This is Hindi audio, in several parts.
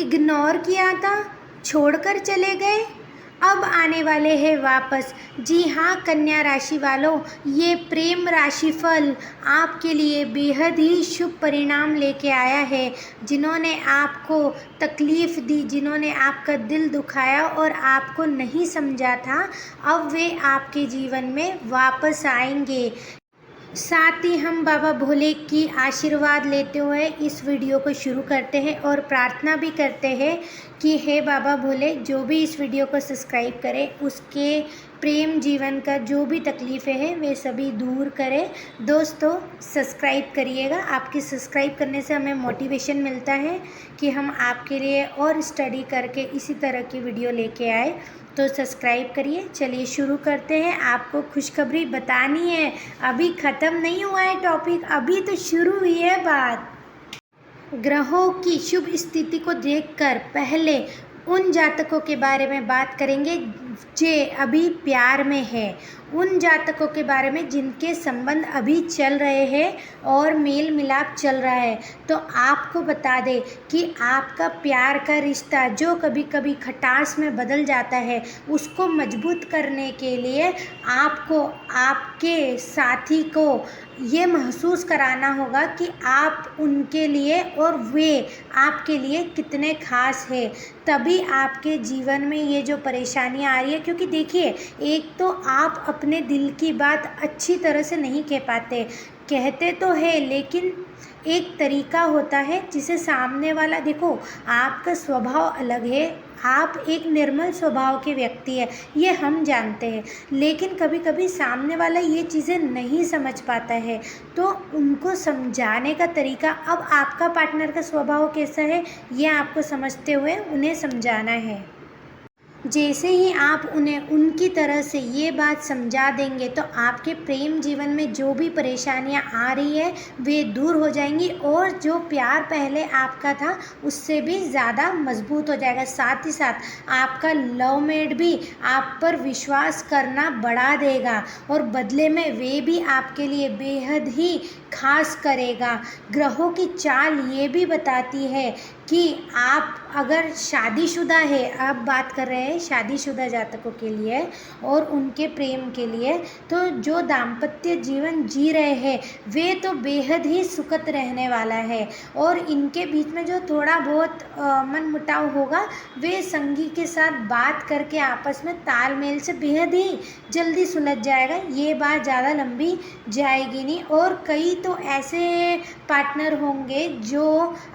इग्नोर किया था, छोड़कर चले गए, अब आने वाले हैं वापस। जी हाँ कन्या राशि वालों, ये प्रेम राशिफल आपके लिए बेहद ही शुभ परिणाम लेके आया है। जिन्होंने आपको तकलीफ़ दी, जिन्होंने आपका दिल दुखाया और आपको नहीं समझा था, अब वे आपके जीवन में वापस आएंगे। साथ ही हम बाबा भोले की आशीर्वाद लेते हुए इस वीडियो को शुरू करते हैं और प्रार्थना भी करते हैं कि हे बाबा भोले, जो भी इस वीडियो को सब्सक्राइब करे उसके प्रेम जीवन का जो भी तकलीफ़ें हैं वे सभी दूर करें। दोस्तों सब्सक्राइब करिएगा, आपकी सब्सक्राइब करने से हमें मोटिवेशन मिलता है कि हम आपके लिए और स्टडी करके इसी तरह की वीडियो लेके आए। तो सब्सक्राइब करिए। चलिए शुरू करते हैं। आपको खुशखबरी बतानी है, अभी ख़त्म नहीं हुआ है टॉपिक, अभी तो शुरू हुई है बात। ग्रहों की शुभ स्थिति को देखकर पहले उन जातकों के बारे में बात करेंगे जे अभी प्यार में है, उन जातकों के बारे में जिनके संबंध अभी चल रहे हैं और मेल मिलाप चल रहा है। तो आपको बता दें कि आपका प्यार का रिश्ता जो कभी कभी खटास में बदल जाता है, उसको मजबूत करने के लिए आपको आपके साथी को ये महसूस कराना होगा कि आप उनके लिए और वे आपके लिए कितने खास हैं। तभी आपके जीवन में ये जो परेशानियाँ आ रही है, क्योंकि देखिए एक तो आप अपने दिल की बात अच्छी तरह से नहीं कह पाते, कहते तो है लेकिन एक तरीका होता है जिसे सामने वाला, देखो आपका स्वभाव अलग है, आप एक निर्मल स्वभाव के व्यक्ति है, ये हम जानते हैं, लेकिन कभी कभी सामने वाला ये चीज़ें नहीं समझ पाता है। तो उनको समझाने का तरीका, अब आपका पार्टनर का स्वभाव कैसा है ये आपको समझते हुए उन्हें समझाना है। जैसे ही आप उन्हें उनकी तरह से ये बात समझा देंगे तो आपके प्रेम जीवन में जो भी परेशानियां आ रही है वे दूर हो जाएंगी और जो प्यार पहले आपका था उससे भी ज़्यादा मजबूत हो जाएगा। साथ ही साथ आपका लवमेट भी आप पर विश्वास करना बढ़ा देगा और बदले में वे भी आपके लिए बेहद ही खास करेगा। ग्रहों की चाल ये भी बताती है कि आप अगर शादीशुदा है, आप बात कर रहे हैं शादीशुदा जातकों के लिए और उनके प्रेम के लिए, तो जो दाम्पत्य जीवन जी रहे हैं वे तो बेहद ही सुखद रहने वाला है और इनके बीच में जो थोड़ा बहुत मनमुटाव होगा वे संगी के साथ बात करके आपस में तालमेल से बेहद ही जल्दी सुलझ जाएगा। ये बात ज़्यादा लंबी जाएगी नहीं और कई तो ऐसे पार्टनर होंगे जो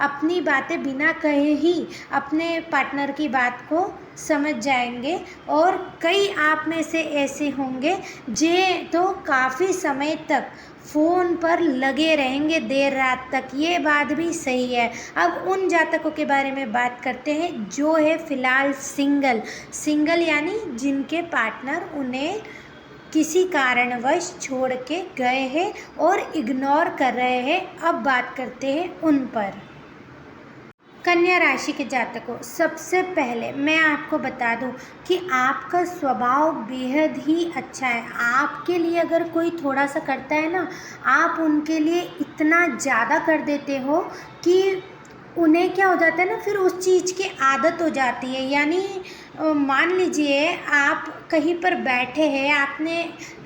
अपनी बातें बिना कहे ही अपने पार्टनर की बात को समझ जाएंगे और कई आप में से ऐसे होंगे जे तो काफ़ी समय तक फ़ोन पर लगे रहेंगे देर रात तक। ये बात भी सही है। अब उन जातकों के बारे में बात करते हैं जो है फ़िलहाल सिंगल यानी जिनके पार्टनर उन्हें किसी कारणवश छोड़ के गए हैं और इग्नोर कर रहे हैं। अब बात करते हैं उन पर। कन्या राशि के जातकों, सबसे पहले मैं आपको बता दूं कि आपका स्वभाव बेहद ही अच्छा है। आपके लिए अगर कोई थोड़ा सा करता है ना, आप उनके लिए इतना ज़्यादा कर देते हो कि उन्हें क्या हो जाता है ना, फिर उस चीज़ की आदत हो जाती है। यानी मान लीजिए आप कहीं पर बैठे हैं, आपने,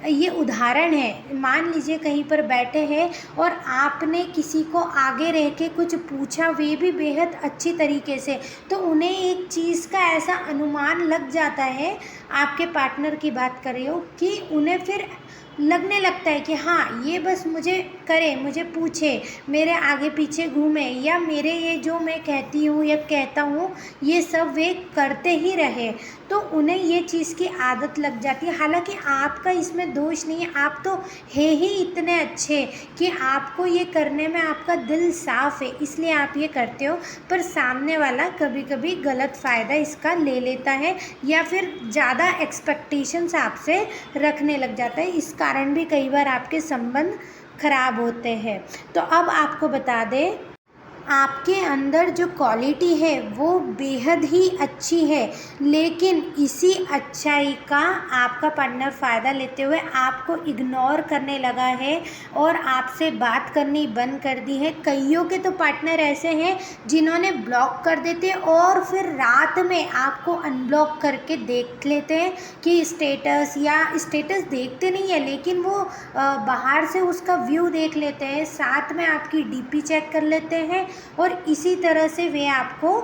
ये उदाहरण है, मान लीजिए कहीं पर बैठे हैं और आपने किसी को आगे रह के कुछ पूछा, वे भी बेहद अच्छी तरीके से, तो उन्हें एक चीज़ का ऐसा अनुमान लग जाता है, आपके पार्टनर की बात कर रही हो, कि उन्हें फिर लगने लगता है कि हाँ ये बस मुझे करे, मुझे पूछे, मेरे आगे पीछे घूमे या मेरे ये जो मैं कहती हूँ या कहता हूँ ये सब वे करते ही रहे, तो उन्हें ये चीज़ की आदत लग जाती है। हालांकि आपका इसमें दोष नहीं है, आप तो है ही इतने अच्छे कि आपको ये करने में आपका दिल साफ़ है, इसलिए आप ये करते हो, पर सामने वाला कभी कभी गलत फ़ायदा इसका ले लेता है या फिर ज़्यादा एक्सपेक्टेशंस आपसे रखने लग जाता है। इस कारण भी कई बार आपके संबंध खराब होते हैं। तो अब आपको बता दें आपके अंदर जो क्वालिटी है वो बेहद ही अच्छी है, लेकिन इसी अच्छाई का आपका पार्टनर फ़ायदा लेते हुए आपको इग्नोर करने लगा है और आपसे बात करनी बंद कर दी है। कईयों के तो पार्टनर ऐसे हैं जिन्होंने ब्लॉक कर देते और फिर रात में आपको अनब्लॉक करके देख लेते हैं कि स्टेटस, या स्टेटस देखते नहीं है लेकिन वो बाहर से उसका व्यू देख लेते हैं, साथ में आपकी डीपी चेक कर लेते हैं और इसी तरह से वे आपको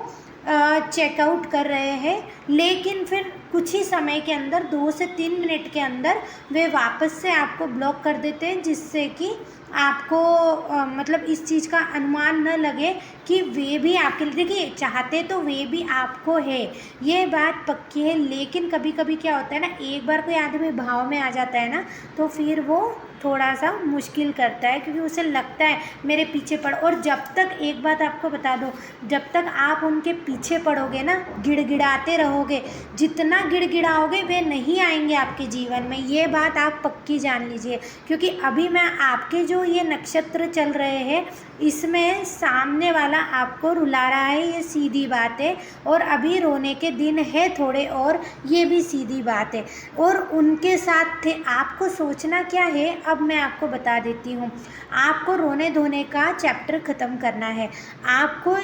चेकआउट कर रहे हैं। लेकिन फिर कुछ ही समय के अंदर 2 से 3 मिनट के अंदर वे वापस से आपको ब्लॉक कर देते हैं, जिससे कि आपको मतलब इस चीज़ का अनुमान न लगे कि वे भी आपके लिए, देखिए चाहते तो वे भी आपको है, ये बात पक्की है। लेकिन कभी कभी क्या होता है ना, एक बार कोई आदमी भाव में आ जाता है ना तो फिर वो थोड़ा सा मुश्किल करता है, क्योंकि उसे लगता है मेरे पीछे पड़। और जब तक, एक बात आपको बता दूं, जब तक आप उनके पीछे पड़ोगे ना, गिड़गिड़ाते रहोगे, जितना गिड़गिड़ाओगे वे नहीं आएंगे आपके जीवन में, ये बात आप पक्की जान लीजिए। क्योंकि अभी मैं आपके जो ये नक्षत्र चल रहे हैं इसमें सामने वाला आपको रुला रहा है, ये सीधी बात है। और अभी रोने के दिन है थोड़े, और ये भी सीधी बात है। और उनके साथ थे, आपको सोचना क्या है, अब मैं आपको बता देती हूँ। आपको रोने धोने का चैप्टर ख़त्म करना है। आपको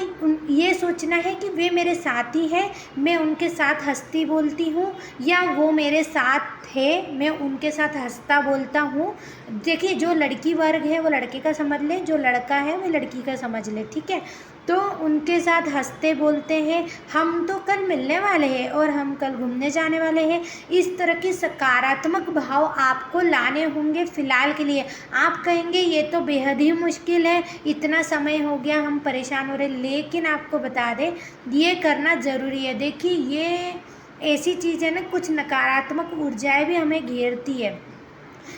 ये सोचना है कि वे मेरे साथी हैं, मैं उनके साथ हंसती बोलती हूँ, या वो मेरे साथ है मैं उनके साथ हंसता बोलता हूँ। देखिए, जो लड़की वर्ग है वो लड़के का समझ ले, जो लड़का है वो लड़की का समझ ले, ठीक है। तो उनके साथ हंसते बोलते हैं, हम तो कल मिलने वाले हैं और हम कल घूमने जाने वाले हैं। इस तरह के सकारात्मक भाव आपको लाने होंगे फ़िलहाल के लिए। आप कहेंगे ये तो बेहद ही मुश्किल है, इतना समय हो गया हम परेशान हो रहे, लेकिन आपको बता दें ये करना ज़रूरी है। देखिए, ये ऐसी चीज़ है ना, कुछ नकारात्मक ऊर्जाएं भी हमें घेरती है।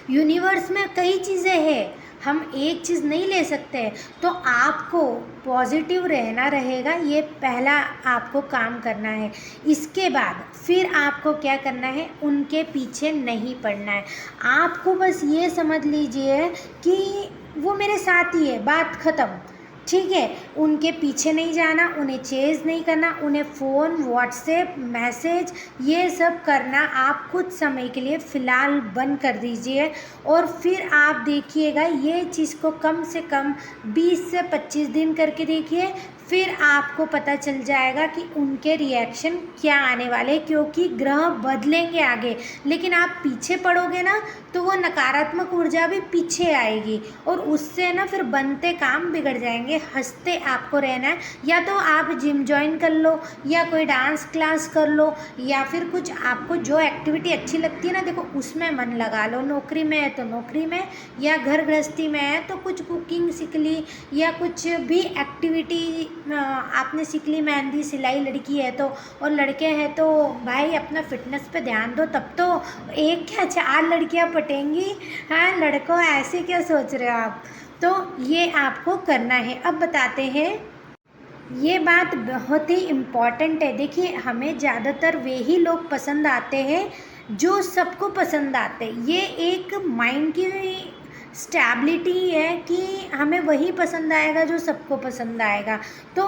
यूनिवर्स में कई चीज़ें हैं, हम एक चीज़ नहीं ले सकते। तो आपको पॉजिटिव रहना रहेगा, ये पहला आपको काम करना है। इसके बाद फिर आपको क्या करना है, उनके पीछे नहीं पड़ना है। आपको बस ये समझ लीजिए कि वो मेरे साथ ही है, बात ख़त्म, ठीक है। उनके पीछे नहीं जाना, उन्हें चेज़ नहीं करना, उन्हें फ़ोन, व्हाट्सएप, मैसेज ये सब करना आप कुछ समय के लिए फ़िलहाल बंद कर दीजिए। और फिर आप देखिएगा, ये चीज़ को कम से कम 20 से 25 दिन करके देखिए, फिर आपको पता चल जाएगा कि उनके रिएक्शन क्या आने वाले, क्योंकि ग्रह बदलेंगे आगे। लेकिन आप पीछे पड़ोगे ना तो वो नकारात्मक ऊर्जा भी पीछे आएगी, और उससे ना फिर बनते काम बिगड़ जाएंगे। हंसते आपको रहना है, या तो आप जिम ज्वाइन कर लो, या कोई डांस क्लास कर लो, या फिर कुछ आपको जो एक्टिविटी अच्छी लगती है ना, देखो उसमें मन लगा लो। नौकरी में है तो नौकरी में, या घर गृहस्थी में है तो कुछ कुकिंग सीख ली, या कुछ भी एक्टिविटी आपने सीख ली, मेहंदी, सिलाई, लड़की है तो, और लड़के हैं तो भाई अपना फिटनेस पे ध्यान दो, तब तो एक क्या 4 लड़कियां पटेंगी। हाँ लड़कों, ऐसे क्या सोच रहे हो आप। तो ये आपको करना है। अब बताते हैं, ये बात बहुत ही इम्पॉर्टेंट है। देखिए, हमें ज़्यादातर वे ही लोग पसंद आते हैं जो सबको पसंद आते हैं। ये एक माइंड की स्टेबिलिटी है कि हमें वही पसंद आएगा जो सबको पसंद आएगा। तो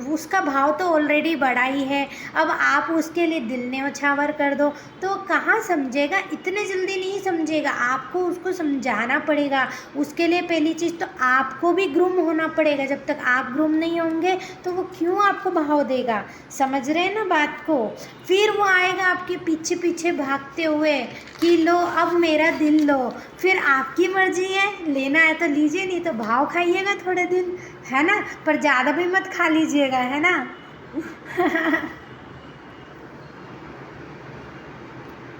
उसका भाव तो ऑलरेडी बढ़ा ही है, अब आप उसके लिए दिल न्यौछावर कर दो तो कहाँ समझेगा, इतने जल्दी नहीं समझेगा। आपको उसको समझाना पड़ेगा। उसके लिए पहली चीज़ तो आपको भी ग्रूम होना पड़ेगा। जब तक आप ग्रूम नहीं होंगे तो वो क्यों आपको भाव देगा, समझ रहे हैं ना बात को। फिर वो आएगा आपके पीछे पीछे भागते हुए कि लो अब मेरा दिल लो। फिर आपकी मर्जी है, लेना है तो लीजिए, नहीं तो भाव खाइएगा थोड़े दिन, है ना, पर ज़्यादा भी मत खा लीजिएगा, है ना।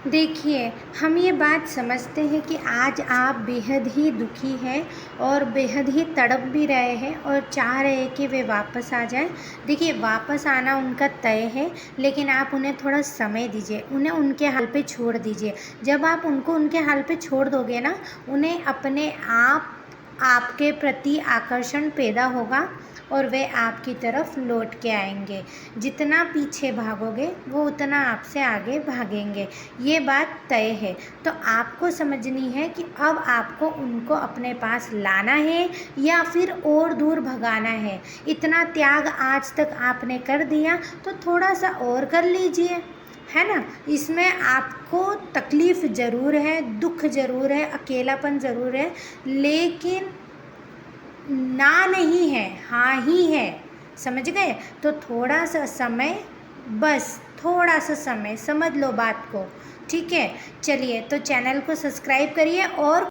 देखिए, हम ये बात समझते हैं कि आज आप बेहद ही दुखी हैं और बेहद ही तड़प भी रहे हैं और चाह रहे हैं कि वे वापस आ जाएं। देखिए, वापस आना उनका तय है, लेकिन आप उन्हें थोड़ा समय दीजिए, उन्हें उनके हाल पे छोड़ दीजिए। जब आप उनको उनके हाल पे छोड़ दोगे ना, उन्हें अपने आप आपके प्रति आकर्षण पैदा होगा और वे आपकी तरफ लौट के आएंगे। जितना पीछे भागोगे वो उतना आपसे आगे भागेंगे, ये बात तय है। तो आपको समझनी है कि अब आपको उनको अपने पास लाना है या फिर और दूर भगाना है। इतना त्याग आज तक आपने कर दिया तो थोड़ा सा और कर लीजिए, है ना। इसमें आपको तकलीफ़ ज़रूर है, दुख ज़रूर है, अकेलापन ज़रूर है, लेकिन ना नहीं है, हाँ ही है। समझ गए। तो थोड़ा सा समय, बस थोड़ा सा समय, समझ लो बात को, ठीक है। चलिए, तो चैनल को सब्सक्राइब करिए और